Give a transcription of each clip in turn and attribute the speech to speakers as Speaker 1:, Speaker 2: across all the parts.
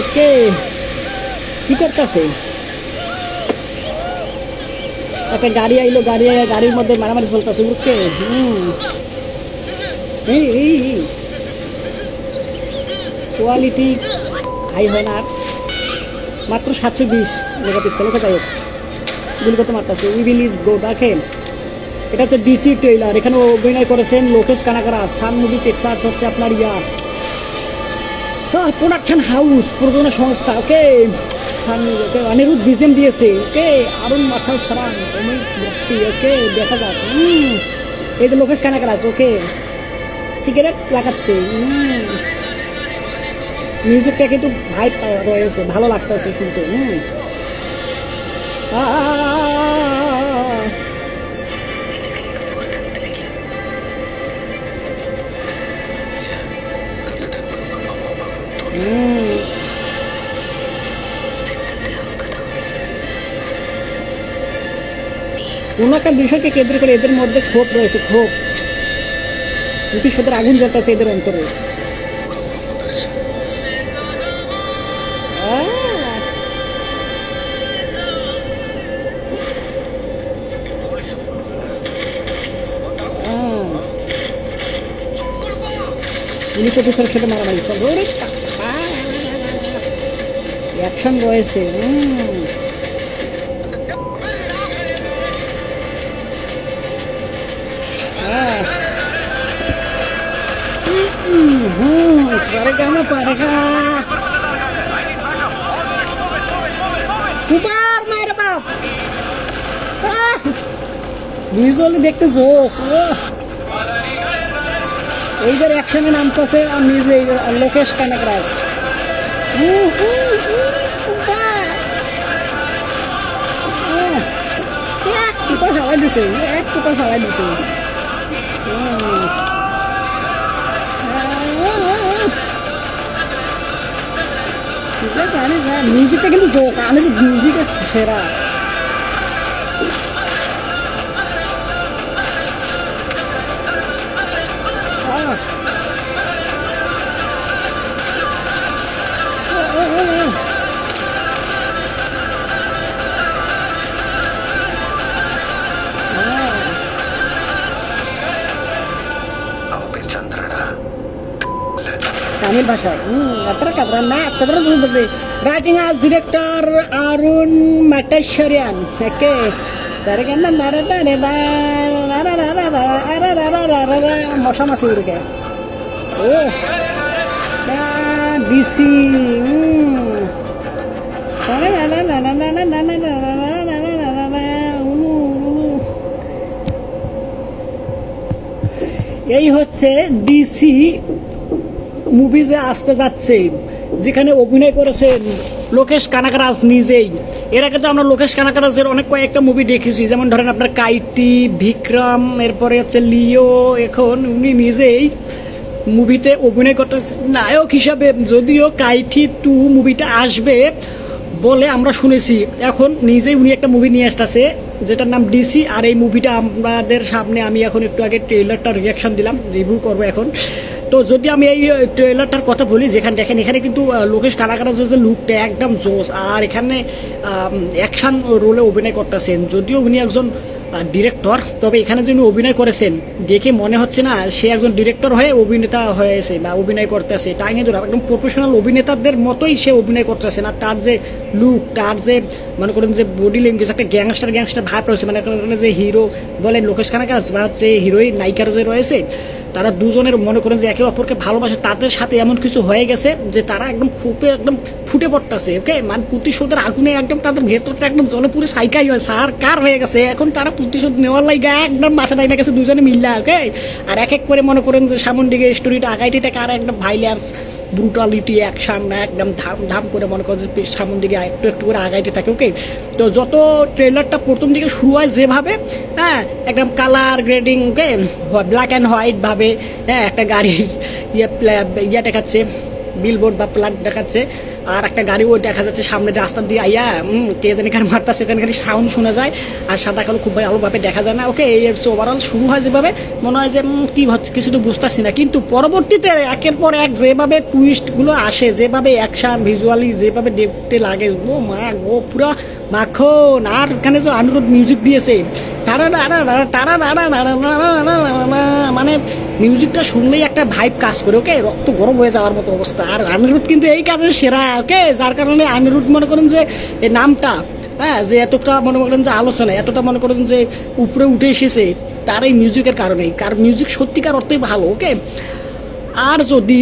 Speaker 1: ওকে, কি করতেছে? একটা গাড়ি আইলো, গাড়ির মধ্যে মারামারি চলতেছে। ওকে, এই কোয়ালিটি হাই হয় না। আর মাত্র 720 মেগাপিক্সেল। ওকে, যাই হোক, গুলি করতে মারতেছে। উইল ইজ গো। দেখেন, এটা হচ্ছে ডিসি ট্রেইলার। এখানে অভিনয় করেছেন লোকেশ কানাকরা। সান মুভি পিকচার্স হচ্ছে আপনার প্রোডাকশন হাউস, প্রযোজনা সংস্থা। ওকে, সান মুভি। ওকে, অনিরুদ্ধ বিজেম দিয়েছে। ওকে, আরুণ মাথার সারান, অমিত ভক্তি। ওকে, দেখা যাক। এই যে লোকেশ কানাকরা। ওকে, সিগারেট লাগাচ্ছে। মিউজিকটা কিন্তু ভাইব রয়েছে, ভালো লাগতেছে শুনতে। কোনো একটা বিষয়কে কেন্দ্র করে এদের মধ্যে ক্ষোভ রয়েছে, ক্ষোভ। প্রতিশোধের আগুন জ্বলতেছে এদের অন্তরে। পুলিশ অফিসারের সাথে মারামারি চল, অ্যাকশন রয়েছে। Sargama parega. Kupar main bap. Visually দেখতে জোস। এইদের অ্যাকশনের নাম তো আছে আর নিজে লোকেশ কানাকরাজ। এক টুকরা ফালাই দিছে, এক টুকরা ফালাই দিছে। মিউজিকটা কিন্তু জোস, আমি মিউজিকের সেরা। তামিল ভাষায় এত কাবরা না, এত বলতে। রাইটিং আজ ডিরেক্টর অরুণ মাটেশ্বরিয়ান। ওকে, সারে কেন মশা মাসি উড়ে। ও ডিসি এই হচ্ছে ডিসি মুভি যে আসতে যাচ্ছে, যেখানে অভিনয় করেছেন লোকেশ কানাকরাজ নিজেই। এর আগে তো আমরা লোকেশ কানাকরাজের অনেক কয়েকটা মুভি দেখেছি, যেমন ধরেন আপনার কাইটি, বিক্রম, এরপরে হচ্ছে লিও। এখন উনি নিজেই মুভিতে অভিনয় করতেছেন নায়ক হিসাবে। যদিও কাইটি 2 মুভিটা আসবে বলে আমরা শুনেছি, এখন নিজেই উনি একটা মুভি নিয়ে আসতেছে যেটার নাম ডিসি। আর এই মুভিটা আমাদের সামনে, আমি এখন একটু আগে ট্রেলারটা রিয়াকশন দিলাম, রিভিউ করবো এখন। তো যদি আমি এই ট্রেলারটার কথা বলি, যেখানে দেখেন এখানে কিন্তু লোকেশ কানাকরাজের যে লুকটা একদম জোস। আর এখানে অ্যাকশন রোলে অভিনয় করতেছেন। যদিও উনি একজন ডিরেক্টর, তবে এখানে যে উনি অভিনয় করেছেন দেখে মনে হচ্ছে না সে একজন ডিরেক্টর হয়ে অভিনেতা হয়েছে বা অভিনয় করতেছে। তাই নিয়ে একদম প্রফেশনাল অভিনেতাদের মতোই সে অভিনয় করতেছে। আর তার যে লুক, তার যে মনে করেন যে বডি ল্যাঙ্গুয়েজ, একটা গ্যাংস্টার ভাব রয়েছে। মানে যে হিরো বলেন লোকেশ কানাকরাজ বা হচ্ছে হিরোইন নায়িকারা যে রয়েছে, তারা দুজনের মনে করেন যে একে অপরকে ভালোবাসে। তাদের সাথে এমন কিছু হয়ে গেছে যে তারা একদম একদম ফুটে পড়তেছে। ওকে, মানে প্রতিশোধের আগুনে একদম তাদের ভেতরটা একদম জলে পুরো সাইকাই হয়, সার কার হয়ে গেছে। এখন তারা প্রতিশোধ নেওয়ার লাগে একদম মাথা ডাইনা গেছে দুজনে মিল্লা। ওকে, আর এক এক করে মনে করেন যে সামন দিকে স্টোরিটা আগাইতে থাকে। আর একদম ভাইলেন্স, ব্রুটালিটি, অ্যাকশন একদম ধাম করে মনে করেন যে সামন দিকে একটু একটু করে আগাইতে থাকে। ওকে, তো যত ট্রেলারটা প্রথম দিকে শুরু হয় যেভাবে, হ্যাঁ, একদম colour grading, okay, black and white ভাবে, হ্যাঁ, একটা গাড়ি ইয়ে দেখাচ্ছে, বিলবোর্ড বা প্লাগ দেখাচ্ছে। আর একটা গাড়িও দেখা যাচ্ছে সামনে রাস্তা দিয়ে আইয়া কে জানি এখানে মারটা সেখানে খালি সাউন্ড শোনা যায় আর সাদা কালো খুব ভালোভাবে দেখা যায় না। ওকে, এই হচ্ছে ওভারঅল শুরু হয় যেভাবে মনে হয় যে কী হচ্ছে কিছু তো বুঝতেছি না, কিন্তু পরবর্তীতে একের পর এক যেভাবে টুইস্টগুলো আসে, যেভাবে অ্যাকশন ভিজুয়ালি যেভাবে দেখতে লাগে, ও মা গো পুরো মাখন। আর এখানে যে অনিরুদ্ধ মিউজিক দিয়েছে মানে মিউজিকটা শুনলেই একটা ভাইব কাজ করে, ওকে, রক্ত গরম হয়ে যাওয়ার মতো অবস্থা। আর অনিরুদ্ধ কিন্তু এই কাজে সেরা, ওকে, যার কারণে অনিরুদ্ধ মনে করেন যে এই নামটা, হ্যাঁ, যে এতটা মনে করেন যে আলোচনা, এতটা মনে করেন যে উপরে উঠে এসেছে তার এই মিউজিকের কারণেই, কারণ মিউজিক সত্যিকার অর্থেই ভালো, ওকে। আর যদি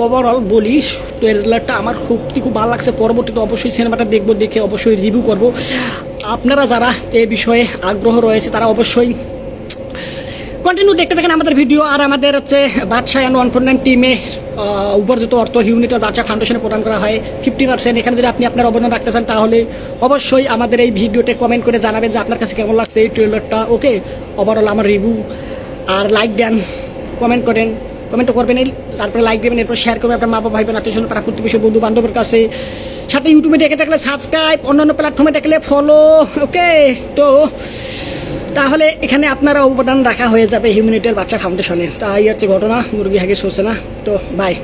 Speaker 1: ওভারঅল বলি, ট্রেলারটা আমার খুব ভালো লাগছে। পরবর্তীতে অবশ্যই সিনেমাটা দেখবো, দেখে অবশ্যই রিভিউ করব। আপনারা যারা এই বিষয়ে আগ্রহ রয়েছে তারা অবশ্যই কন্টিনিউ দেখতে থাকেন আমাদের ভিডিও। আর আমাদের হচ্ছে বাদশাহ অ্যান্ড 149 টিমে উপার্জিত অর্থ হিউনিটার বাদশাহ ফাউন্ডেশনে প্রদান করা হয় 50%। এখানে যদি আপনি আপনার অবদান রাখতে চান তাহলে অবশ্যই আমাদের এই ভিডিওতে কমেন্ট করে জানাবেন যে আপনার কাছে কেমন লাগছে এই ট্রেলারটা, ওকে, ওভারঅল আমার রিভিউ। আর লাইক দেন, কমেন্ট করেন, কমেন্টও করবেন, তারপরে লাইক দেবেন, এরপর শেয়ার করবেন আপনার মা বাবা ভাই বোন আত্মীয় স্বজন পাড়া প্রতিবেশী বন্ধু বান্ধবের কাছে, সাথে ইউটিউবে দেখে থাকলে সাবস্ক্রাইব, অন্যান্য প্ল্যাটফর্মে দেখলে ফলো, ওকে। তো তাহলে এখানে আপনারা অবদান রাখা হয়ে যাবে হিউম্যানিটির বাচ্চা ফাউন্ডেশনে। তাই হচ্ছে ঘটনা, মুরগি হাগে সরছে না। তো বাই।